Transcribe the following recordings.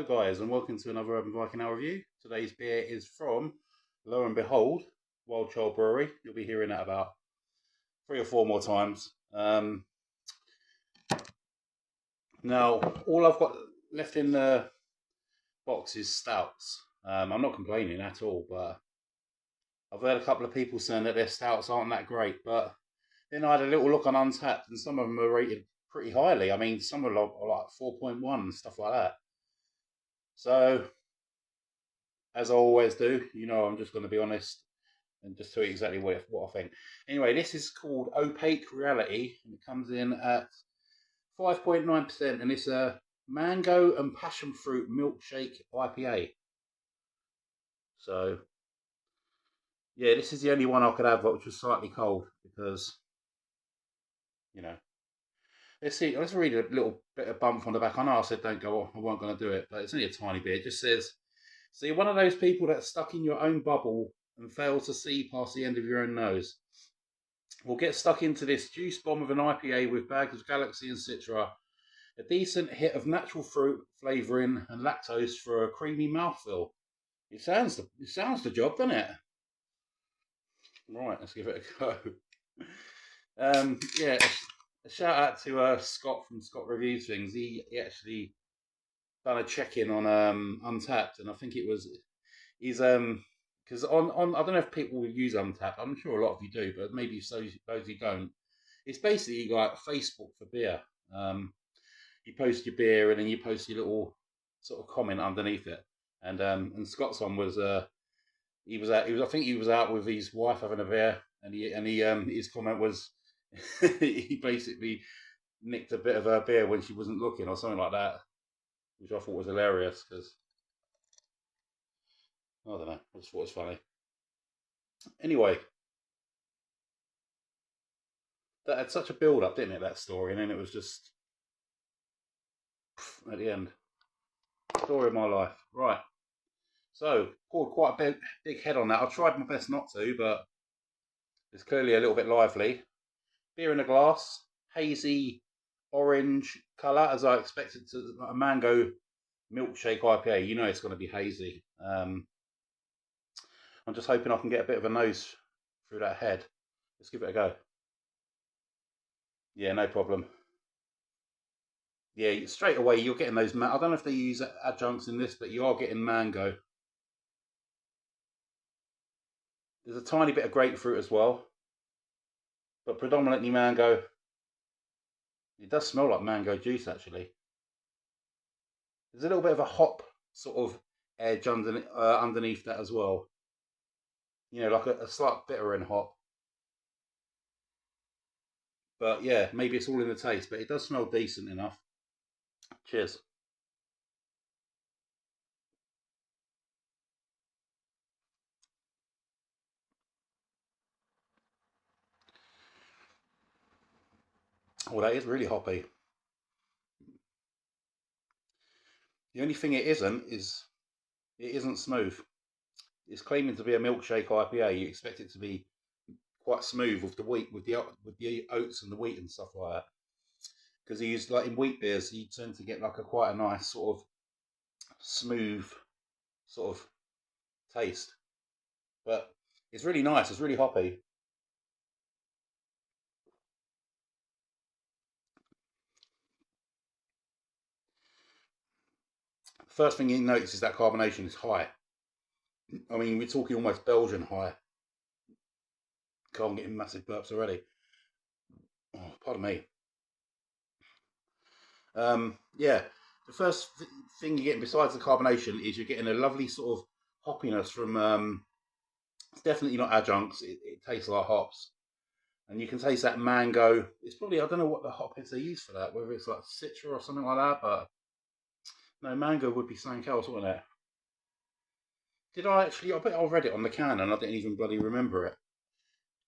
Hello guys and welcome to another Urban Viking Hour review. Today's beer is from, lo and behold, Wilde Brewery. You'll be hearing that about 3 or 4 more times. Now, all I've got left in the box is stouts. I'm not complaining at all, but I've heard a couple of people saying that their stouts aren't that great. But then I had a little look on Untapped and some of them are rated pretty highly. I mean, some are like 4.1 and stuff like that. So, as I always do, I'm just going to be honest and just tell you exactly what I think. Anyway, this is called Opaque Reality, and it comes in at 5.9%, and it's a mango and passion fruit milkshake IPA. So, yeah, this is the only one I could have which was slightly cold because, let's see. Let's read a little bit of bump on the back. I know I said don't go off. I wasn't going to do it, but it's only a tiny bit. It just says, so you're one of those people that's stuck in your own bubble and fails to see past the end of your own nose. We'll get stuck into this juice bomb of an IPA with bags of Galaxy and Citra, a decent hit of natural fruit flavouring and lactose for a creamy mouthfeel. It sounds the job, doesn't it? Right, let's give it a go. Yeah, a shout out to Scott from Scott Reviews Things. He actually done a check-in on Untapped, and I think he's because on I don't know if people will use Untapped. I'm sure a lot of you do, but maybe those you don't. It's basically like Facebook for beer. You post your beer and then you post your little sort of comment underneath it. And Scott's one was I think he was out with his wife having a beer, and his comment was he basically nicked a bit of her beer when she wasn't looking or something like that, which I thought was hilarious because I don't know, I just thought it was funny. Anyway, that had such a build-up, didn't it, that story? And then it was just at the end. Story of my life. Right. So, poured quite a big head on that. I tried my best not to, but it's clearly a little bit lively. Beer in a glass, hazy orange colour, as I expected to. A mango milkshake IPA. You know it's going to be hazy. I'm just hoping I can get a bit of a nose through that head. Let's give it a go. Yeah, no problem. Yeah, straight away you're getting those. I don't know if they use adjuncts in this, but you are getting mango. There's a tiny bit of grapefruit as well, but predominantly mango. It does smell like mango juice, actually. There's a little bit of a hop sort of edge underneath that as well. Like a slight bitter and hop. But yeah, maybe it's all in the taste, but it does smell decent enough. Cheers. Well, that is really hoppy. The only thing it isn't is it isn't smooth. It's claiming to be a milkshake IPA. You expect it to be quite smooth with the wheat, with the oats and the wheat and stuff like that. Because you use, like in wheat beers, you tend to get like quite a nice sort of smooth sort of taste. But it's really nice. It's really hoppy. First thing you notice is that carbonation is high. I mean, we're talking almost Belgian high. Can't get in massive burps already. Oh, pardon me. Yeah, the first thing you're getting besides the carbonation is you're getting a lovely sort of hoppiness from. It's definitely not adjuncts. It tastes like hops, and you can taste that mango. It's probably, I don't know what the hop is they use for that, whether it's like Citra or something like that, but no, mango would be something else, wouldn't it? Did I actually? I bet I read it on the can and I didn't even bloody remember it.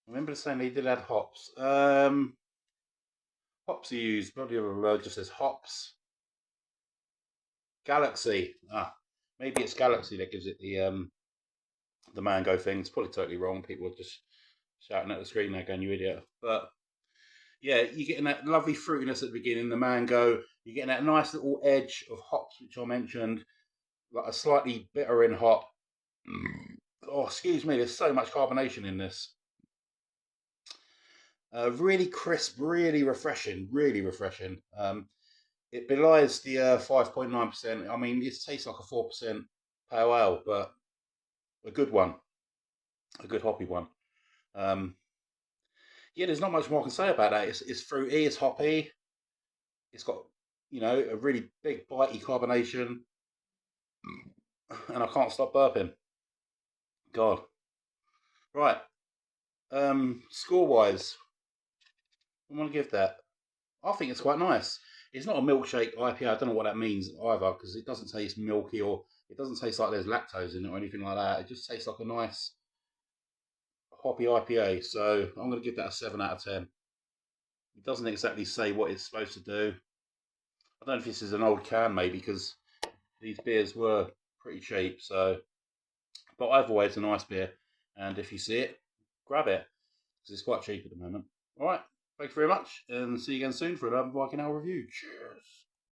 I remember saying they did add hops. Hops are used. Bloody other word just says hops. Galaxy. Maybe it's Galaxy that gives it the mango thing. It's probably totally wrong. People are just shouting at the screen there going, you idiot. But yeah, you're getting that lovely fruitiness at the beginning, the mango. You're getting that nice little edge of hops, which I mentioned. like a slightly bitter in hop. Oh, excuse me. There's so much carbonation in this. Really crisp, really refreshing, really refreshing. It belies the 5.9%. I mean, it tastes like a 4% pale ale, but a good one, a good hoppy one. Yeah, there's not much more I can say about that. It's fruity, it's hoppy, it's got, you know, a really big bitey carbonation, and I can't stop burping. God. Right. Score wise, I want to give that. I think it's quite nice. It's not a milkshake IPA. I don't know what that means either, because it doesn't taste milky, or it doesn't taste like there's lactose in it or anything like that. It just tastes like a nice hoppy IPA. So I'm going to give that a 7 out of 10. It doesn't exactly say what it's supposed to do. I don't know if this is an old can, maybe, because these beers were pretty cheap. So, but either way, it's a nice beer, and if you see it, grab it, because it's quite cheap at the moment. All right, thanks very much, and see you again soon for another Viking Ale review. Cheers.